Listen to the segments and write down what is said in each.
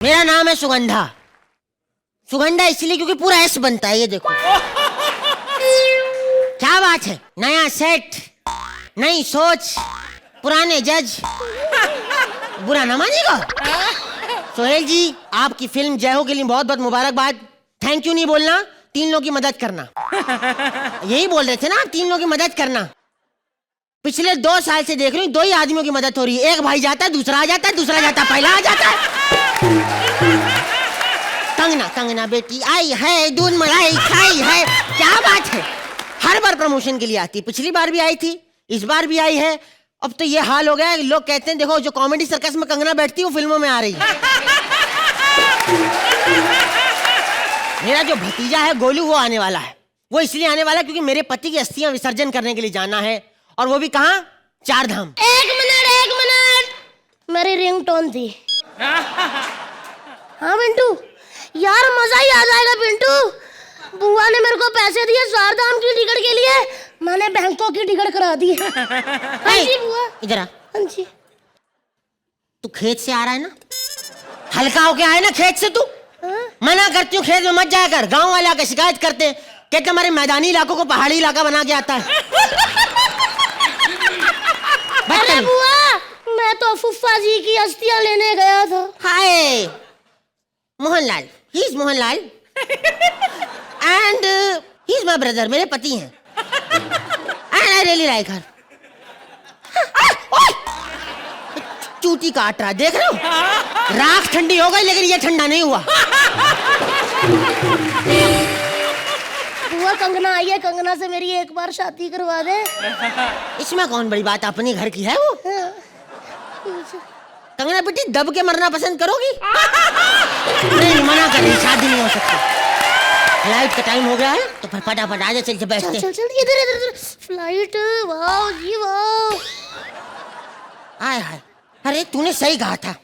मेरा नाम है सुगंधा। सुगंधा इसलिए क्योंकि पूरा एस बनता है, ये देखो। क्या बात है, नया सेट, नई सोच, पुराने जज, बुरा ना मानिएगा। सोहेल जी, आपकी फिल्म जय हो के लिए बहुत बहुत मुबारकबाद। थैंक यू नहीं बोलना, 3 लोगों की मदद करना। यही बोल रहे थे ना, 3 लोगों की मदद करना। पिछले 2 साल से देख रही हूँ, 2 ही आदमियों की मदद हो रही है। एक भाई जाता है, दूसरा आ जाता है, दूसरा जाता है, पहला आ जाता है। कंगना कंगना बेटी आई है, दूध मलाई खाई है। क्या बात है, हर बार प्रमोशन के लिए आती है। पिछली बार भी आई थी, इस बार भी आई है। अब तो ये हाल हो गया है, लोग कहते हैं देखो जो कॉमेडी सर्कस में कंगना बैठती है वो फिल्मों में आ रही है। मेरा जो भतीजा है गोलू, वो आने वाला है। वो इसलिए आने वाला है क्योंकि मेरे पति की अस्थियां विसर्जन करने के लिए जाना है, और वो भी कहाँ, 4 धाम। एक मिनट, मेरी रिंगटोन थी। हाँ पिंटू, यार मजा ही आ जाएगा पिंटू। बुआ ने मेरे को पैसे दिए 4 धाम की टिकट के लिए, मैंने बैंकॉक की टिकट करा दी। हाँ जी बुआ। इधर आ। हाँ जी। तू खेत से आ रहा है ना, हल्का होके आए ना खेत से तू। मना करती हूँ खेत में मत जाया कर, गाँव वाले आकर शिकायत करते हैं, कहते हमारे मैदानी इलाकों को पहाड़ी इलाका बना के आता है। अरे बुआ, मैं तो फुफ्फा जी की अस्थियां लेने गया था। Hi Mohanlal, he is Mohanlal and he is my brother, मेरे पति हैं। And I really like her. चूटी काट रहा, देख रहे हो? राख ठंडी हो गई लेकिन ये ठंडा नहीं हुआ। बुआ कंगना आई है, कंगना से मेरी एक बार शादी करवा दे। इसमें कौन बड़ी बात, अपने घर की है वो। कंगना बेटी, दब के मरना पसंद करोगी? नहीं, मना कर रही, शादी नहीं हो सकती। फ्लाइट का टाइम हो गया है तो फिर फटाफट आ जा, चल बैठते। चल इधर फ्लाइट। वाह जी वाह। आय हाय, अरे तूने सही कहा था,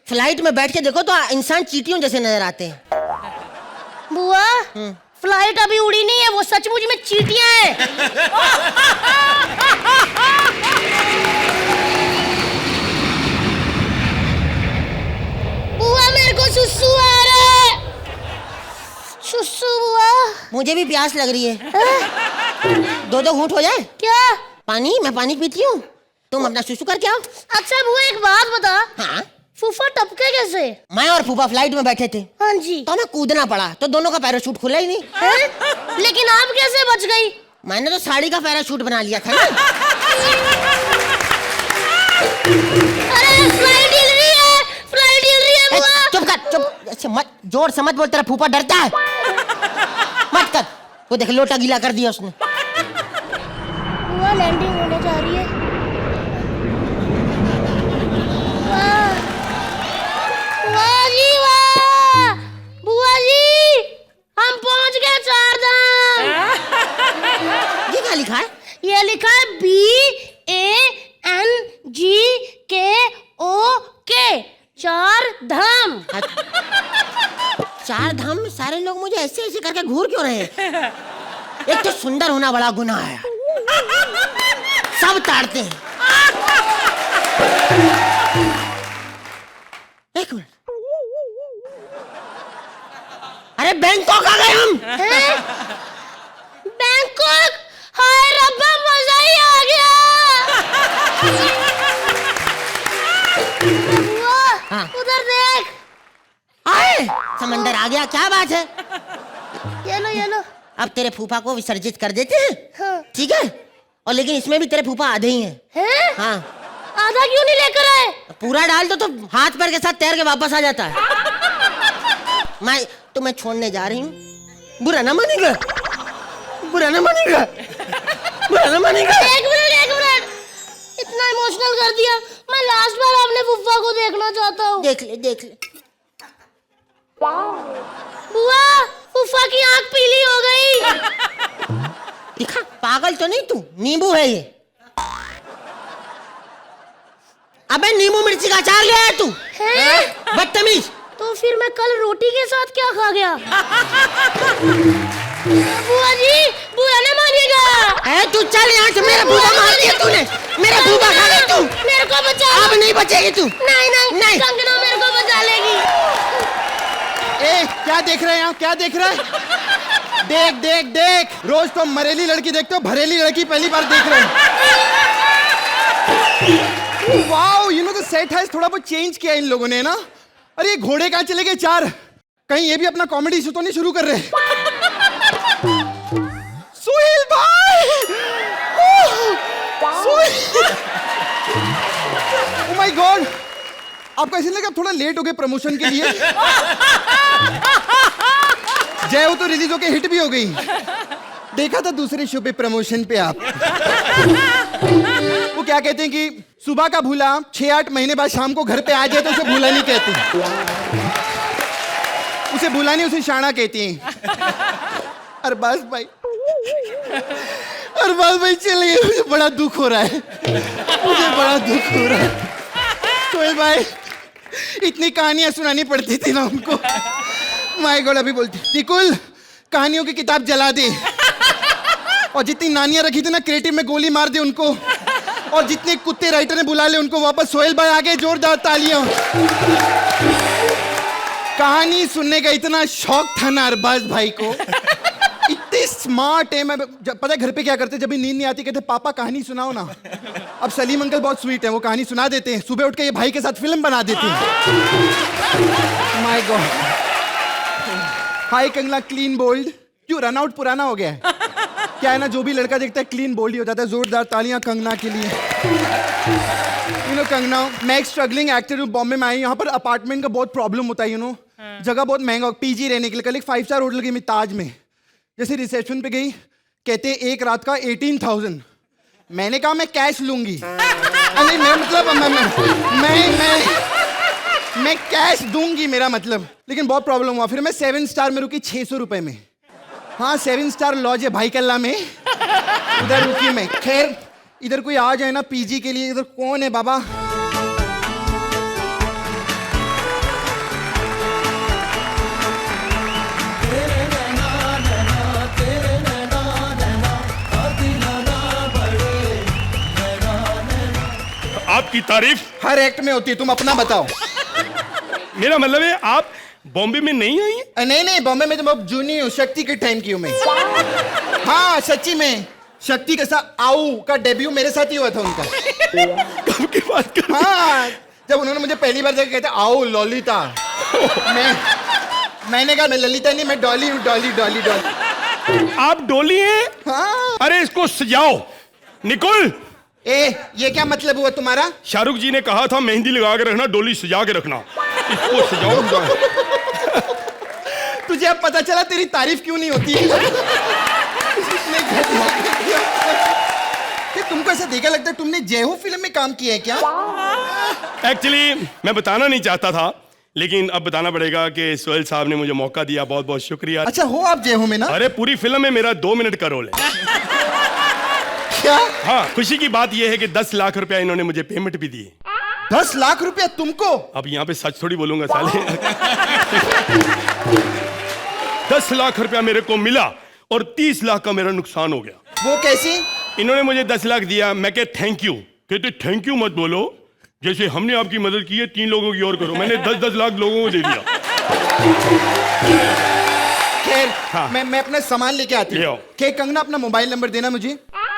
फ्लाइट में बैठ के देखो तो इंसान चींटियों जैसे नजर आते हैं। बुआ, फ्लाइट अभी उड़ी नहीं है, वो सचमुच में चींटियां हैं। बुआ मेरे को सुसु आ रहा है। सुसु बुआ। मुझे भी प्यास लग रही है। 2 घूंट हो जाए क्या? पानी, मैं पानी पीती हूँ, तुम अपना सुसु करके आओ। अच्छा बुआ एक बात बता। हाँ? फूफा टपके कैसे? मैं और फूफा फ्लाइट में बैठे थे। हाँ जी। तो हमें कूदना पड़ा, तो दोनों का पैराशूट खुला ही नहीं। है? लेकिन आप कैसे बच गई? मैंने तो साड़ी का पैराशूट बना लिया था ना। अरे फ्लाइट हिल रही है, फ्लाइट हिल रही है बुआ। चुप कर, चुप, अच्छा मत, जोर से मत बोल, तेरा फूफा डरता है। मत कर, वो देख लोटा गीला कर दिया उसने। बुआ लैंडिंग होने जा रही है। वाह जी वाह। बुआ जी, हम पहुंच गए 4 धाम। ये क्या लिखा है? ये लिखा है BANGKOK, 4 धाम। 4 धाम में सारे लोग मुझे ऐसे ऐसे करके घूर क्यों रहे हैं? एक तो सुंदर होना बड़ा गुनाह है, सब ताड़ते हैं। एक मिनट, अरे बैंकॉक आ गए हम। बैंकॉक? हाय रब्बा, मजा ही आ गया। हाँ। उधर देख। आए, समंदर आ गया, क्या बात है। ये लो। अब तेरे फूफा को विसर्जित कर देते हैं। हाँ। ठीक है, और लेकिन इसमें भी तेरे फूफा आधे ही हैं। हैं? हाँ। आधा क्यों नहीं लेकर आए? पूरा डाल दो तो हाथ पैर के साथ तैर के वापस आ जाता है। मैं तुम्हें छोड़ने जा रही हूँ, बुरा ना मानेगा, बुरा ना मानेगा, बुरा ना मानेगा। एक मिनट, इतना इमोशनल कर दिया। मैं लास्ट बार अपने फुफ्फा को देखना चाहता हूँ। देख ले। बुआ, फुफ्फा की आंख पीली हो गई। दिखा, पागल तो नहीं तू, नींबू है ये। अबे नींबू मिर्ची का अचार ले आया तू, बदतमीज। तो फिर मैं कल रोटी के साथ क्या खा गया? बुआ जी, बुआ ने मारिएगा। तू चल यहाँ से, मेरा फूफा मार दिया तूने, मेरा फूफा खा गई तू। मेरे को बचा। अब नहीं बचेगी तू। नहीं, कंगना मेरे को बचा लेगी। क्या देख रहे हैं आप? क्या देख रहे हैं? देख देख देख, रोज तो मरेली लड़की देखते हो, भरेली लड़की पहली बार देख रहे हैं। Wow, you know the set has थोड़ा बहुत चेंज किया इन लोगों ने ना। अरे ये घोड़े कहाँ चले गए 4? कहीं ये भी अपना कॉमेडी शो तो नहीं शुरू कर रहे? सुहेल भाई, ओह माय गॉड, आपको ऐसे लगा आप थोड़ा लेट हो गए प्रमोशन के लिए? जय हो तो रिलीज होके हिट भी हो गई। देखा था दूसरे शो पे प्रमोशन पे आप। वो क्या कहते हैं कि सुबह का भूला 6-8 महीने बाद शाम को घर पे आ जाए तो उसे भूला नहीं कहते, उसे भूला नहीं, उसे शाना कहती हैं। अरबाज भाई, अरबाज भाई चले गए, मुझे बड़ा दुख हो रहा है, मुझे बड़ा दुख हो रहा है। सोहेल भाई, इतनी कहानियां सुनानी पड़ती थी ना उनको। माय गॉड, अभी बोलती निकुल कहानियों की किताब जला दे, और जितनी नानियां रखी थी ना क्रिएटिव में गोली मार दे उनको, और जितने कुत्ते राइटर ने बुला ले उनको वापस। सोहेल भाई आगे जोरदार तालियां। कहानी सुनने का इतना शौक था ना अरबाज भाई को, इतने स्मार्ट है। मैं पता है घर पे क्या करते, जब भी नींद नहीं आती कहते पापा कहानी सुनाओ ना। अब सलीम अंकल बहुत स्वीट है, वो कहानी सुना देते हैं, सुबह उठ के ये भाई के साथ फिल्म बना देते हैं। My God. Hi Kangana, clean bowled. क्यों रन आउट पुराना हो गया है? क्या है ना, जो भी लड़का देखता है क्लीन बोल्ड ही हो जाता है। जोरदार तालियां कंगना के लिए। यू नो कंगना, मैं एक स्ट्रगलिंग एक्टर हूँ, बॉम्बे में आई। यहाँ पर अपार्टमेंट का बहुत प्रॉब्लम होता है, यू नो जगह बहुत महंगा, पीजी रहने के लिए। कल एक 5 स्टार होटल गई मैं ताज में, जैसे रिसेप्शन पे गई, कहते एक रात का 18,000। मैंने कहा मैं कैश लूंगी। नहीं मैं मतलब मैं कैश दूंगी मेरा मतलब, लेकिन बहुत प्रॉब्लम हुआ। फिर मैं 7 स्टार में रुकी 600 रुपए में। हाँ 7 स्टार लॉज है भाई कल्ला में, उधर रुकी मैं। खैर इधर कोई आ जाए ना पीजी के लिए, इधर कौन है बाबा? आपकी तारीफ हर एक्ट में होती है, तुम अपना बताओ। मेरा मतलब है आप बॉम्बे में नहीं आई हैं? नहीं बॉम्बे में तो मैं जूनी हूँ, शक्ति के टाइम की हूँ मैं। हाँ सच्ची में, शक्ति के साथ आऊ का डेब्यू मेरे साथ ही हुआ था उनका। कब की बात कर? हाँ जब उन्होंने मुझे पहली बार देखा कहते आओ ललिता, मैंने कहा मैं ललिता नहीं, मैं डॉली हूँ, डॉली डॉली डॉली। आप डोली हैं? हाँ। अरे इसको सजाओ। निकुल, ये क्या मतलब हुआ तुम्हारा? शाहरुख जी ने कहा था मेहंदी लगा के रखना, डोली सजा के रखना, इसको सजाओ। तुझे अब पता चला तेरी तारीफ क्यों नहीं होती है? तुमको ऐसा देखा लगता है तुमने जय हो फिल्म में काम किया है क्या? एक्चुअली मैं बताना नहीं चाहता था, लेकिन अब बताना पड़ेगा कि सोहेल साहब ने मुझे मौका दिया, बहुत बहुत शुक्रिया। अच्छा हो आप जय हो में ना? अरे पूरी फिल्म में मेरा 2 मिनट का रोल है। क्या? हाँ, खुशी की बात यह है कि 10 लाख रुपया इन्होंने मुझे पेमेंट भी दिए। 10 लाख रुपया तुमको? अब यहाँ पे सच थोड़ी बोलूंगा साले। 10 लाख रुपया मेरे को मिला और 30 लाख का मेरा नुकसान हो गया। वो कैसे? इन्होंने मुझे 10 लाख दिया, मैं कह थैंक यू, कहते थैंक यू मत बोलो, जैसे हमने आपकी मदद की है 3 लोगों की और करो। मैंने 10-10 लाख लोगों को दे दिया। खैर हाँ। मैं अपना सामान लेके आती हूँ। खैर कंगना अपना मोबाइल नंबर देना मुझे।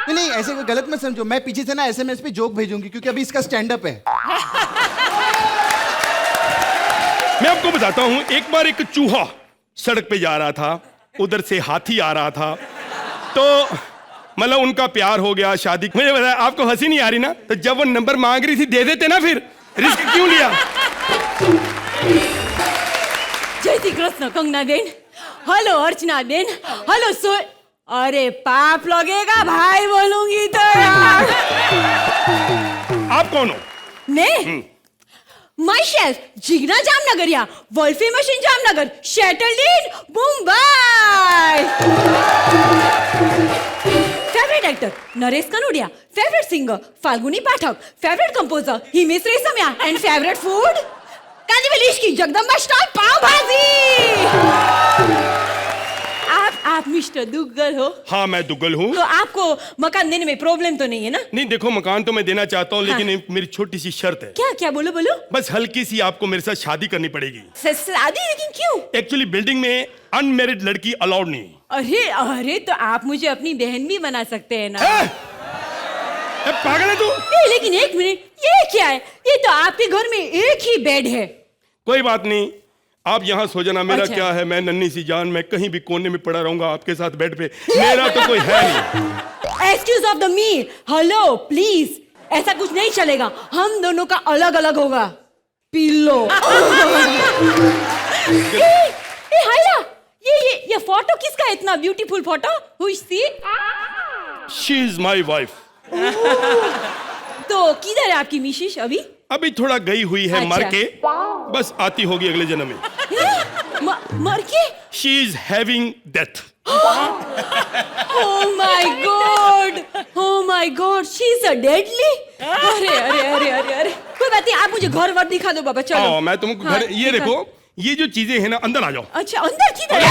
नहीं ऐसे कोई गलत मत समझो, मैं पीछे से ना SMS पे जोक भेजूंगी क्योंकि अभी इसका स्टैंड अप है। मैं आपको बताता हूँ, एक बार एक चूहा सड़क पे जा रहा था, उधर से हाथी आ रहा था, तो मतलब उनका प्यार हो गया, शादी। मुझे बताया आपको हंसी नहीं आ रही ना, तो जब वो नंबर मांग रही थी दे देते ना, फिर रिस्क क्यों लिया? जय श्री कृष्ण कंगना बेन, हेलो अर्चना बेन, हेलो सो। अरे पाप लगेगा भाई बोलूंगी तो यार। आप कौन हो? मैं myself Jigna Jamnagariya, world famous in Jamnagar, settled in Mumbai. Favourite actor Naresh Kanodia, favourite singer Falguni Pathak, favourite composer Himesh Reshammiya, and favourite food कालीवली की जगदम्बा स्टाइल पाव भाजी। आप मिस्टर दुग्गल हो? हाँ मैं दुग्गल हूँ। तो आपको मकान देने में प्रॉब्लम तो नहीं है ना? नहीं देखो, मकान तो मैं देना चाहता हूँ, हाँ। लेकिन मेरी छोटी सी शर्त है। क्या क्या? बोलो बोलो। बस हल्की सी, आपको मेरे साथ शादी करनी पड़ेगी। शादी? लेकिन क्यों? एक्चुअली बिल्डिंग में अनमैरिड लड़की अलाउड नहीं। अरे अरे, तो आप मुझे अपनी बहन भी बना सकते हैं ना? पागल है तू? लेकिन एक मिनट, ये क्या है? ये तो आपके घर में एक ही बेड है। कोई बात नहीं, आप यहाँ सो जाना। मेरा अच्छा। क्या है, मैं नन्ही सी जान, मैं कहीं भी कोने में पड़ा रहूंगा आपके साथ बेड पे। मेरा तो कोई है नहीं। Excuse of the me, hello please, ऐसा कुछ नहीं चलेगा। हम दोनों का अलग अलग होगा। पिल्लो। हाइला, ये फोटो किसका है? इतना beautiful photo? Who is she? She is my wife. तो किधर है आपकी मिसेस अभी? अभी थोड़ा गई हुई है मर अच्छा। के, बस आती होगी अगले जन्म में। मर के? She is having death. Oh my God! Oh my God! She's a deadly. अरे अरे अरे अरे अरे, कोई बात नहीं, आप मुझे घर वर दिखा दो बाबा, चलो। आओ, मैं तुमको हाँ, घर, ये दिखा। देखो, ये जो चीजें हैं ना, अंदर आ जाओ। अच्छा, अंदर किधर है?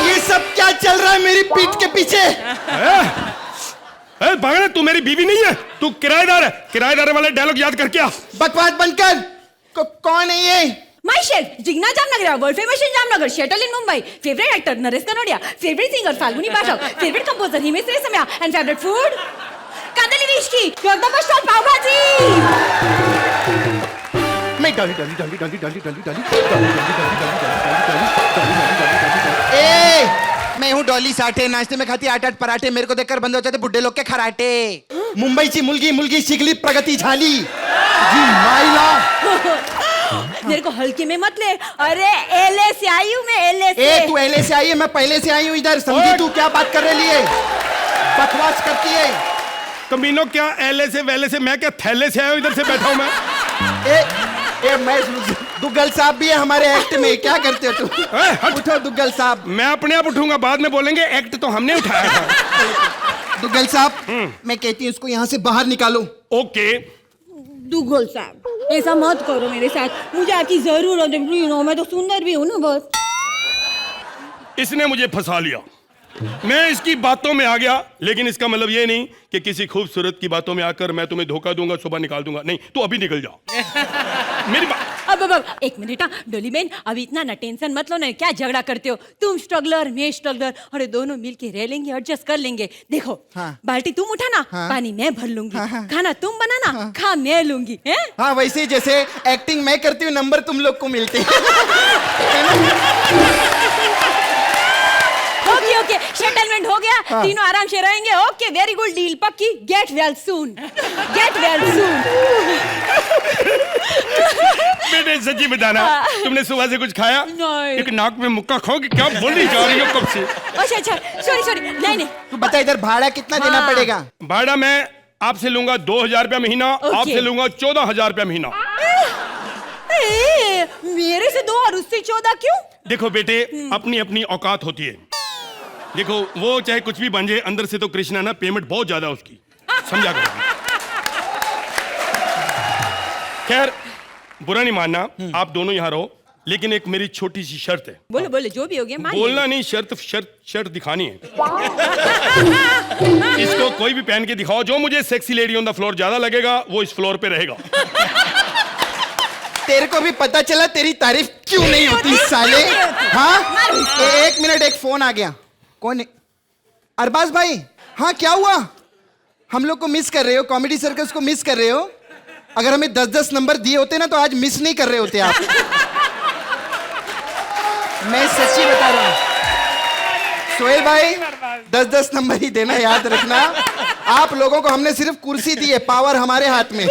ये सब क्या चल रहा है मेरी पीठ के पीछे? पागल है तू? मेरी बीवी नहीं है, तू किराएदार है। किराएदार वाले डायलॉग याद करके आ। बकवास बंद कर। कौन है ये? My chef, Jigna Jamnagar, world famous in Jamnagar, settle in Mumbai, favourite actor Naresh Kanodia, favourite singer Falguni Pathak, favourite composer Himesh Reshammiya, and favourite food कांदली विस्की, योगदान स्टॉल पाव भाजी। मैं डॉली डॉली डॉली डॉली डॉली डॉली डॉली डॉली डॉली। ए, मैं हूँ डॉली साठे, नाश्ते में खाती 8-8 पराठे, मेरे को देखकर बंद हो जाते बुड्ढे लोग के खराटे। मुंबईची मुलगी मुलगी शिकली प्रगती झाली जी मायला। मेरे को हल्के में मत ले। अरे एलए से आई हूँ मैं, एलए से। ए, तू एलए से आई है, मैं पहले से आई हूँ इधर। समझी तू क्या बात कर रही है? बकवास करती है। कमीनो, क्या एले से वेले से, मैं क्या थैले से आया हूँ? इधर से बैठा हूँ मैं। मैं दुग्गल साहब भी है हमारे एक्ट में, क्या करते हो तुम? उठो दुग्गल साहब। मैं अपने आप उठूंगा, बाद में बोलेंगे एक्ट तो हमने उठाया था। दुग्गल साहब, मैं कहती हूँ इसको यहाँ से बाहर निकालो। ओके। दुग्गल साहब, ऐसा मत करो मेरे साथ, मुझे आपकी जरूरत है। मैं तो सुंदर भी हूँ ना बहुत। इसने मुझे फंसा लिया, मैं इसकी बातों में आ गया, लेकिन इसका मतलब ये नहीं कि किसी खूबसूरत की बातों में आकर मैं तुम्हें धोखा दूंगा, सुबह निकाल दूंगा। नहीं, तू अभी निकल जाओ। मेरी बात। अब एक मिनट, डोली बहन, अभी इतना ना टेंशन मत लो ना। क्या झगड़ा करते हो? तुम स्ट्रगलर, मैं स्ट्रगलर, अरे दोनों मिलके रह लेंगे, एडजस्ट कर लेंगे। देखो, हाँ। बाल्टी तुम उठाना, हाँ। पानी मैं भर लूंगी, हाँ। खाना तुम बनाना, हाँ। खा मैं लूंगी। हैं? हाँ, वैसे ही जैसे एक्टिंग मैं करती हूँ, नंबर तुम लोग को मिलते हैं। ओके ओके, सेटलमेंट हो गया। हाँ। तीनों आराम से रहेंगे। ओके, वेरी गुड डील, पक्की। Get well soon, get well soon. बेटे सच्ची बताना, तुमने सुबह से कुछ खाया? नहीं। एक नाक में मुक्का खाओगे? क्या बोल रही जा रही हो कब से? अच्छा अच्छा, सॉरी सॉरी, नहीं नहीं। तू बता इधर भाड़ा कितना देना हाँ। पड़ेगा? भाड़ा मैं आपसे लूंगा 2000 रुपया महीना, आपसे लूंगा 14,000 रुपया महीना। मेरे से 2 और उससे 14 क्यों? देखो बेटे, अपनी अपनी औकात होती है। देखो, वो चाहे कुछ भी बन जाए, अंदर से तो कृष्णा ना, पेमेंट बहुत ज्यादा उसकी, समझा करो। खैर, बुरा नहीं मानना, आप दोनों यहाँ रहो, लेकिन एक मेरी छोटी सी शर्त है। बोलो बोलो, जो भी हो गया मान बोलना नहीं, शर्त शर्त शर्त दिखानी है। इसको कोई भी पहन के दिखाओ, जो मुझे sexy lady on the floor ज्यादा लगेगा वो इस फ्लोर पे रहेगा। तेरे को भी पता चला तेरी तारीफ क्यों नहीं होती साले? हाँ, एक मिनट, एक फोन आ गया। कौन है? अरबाज भाई। हाँ, क्या हुआ? हम लोग को मिस कर रहे हो? कॉमेडी सर्कस को मिस कर रहे हो? अगर हमें 10-10 नंबर दिए होते ना तो आज मिस नहीं कर रहे होते आप। मैं सच्ची बता रहा हूँ सोहेल भाई, 10-10 नंबर ही देना, याद रखना। आप लोगों को हमने सिर्फ कुर्सी दी है, पावर हमारे हाथ में।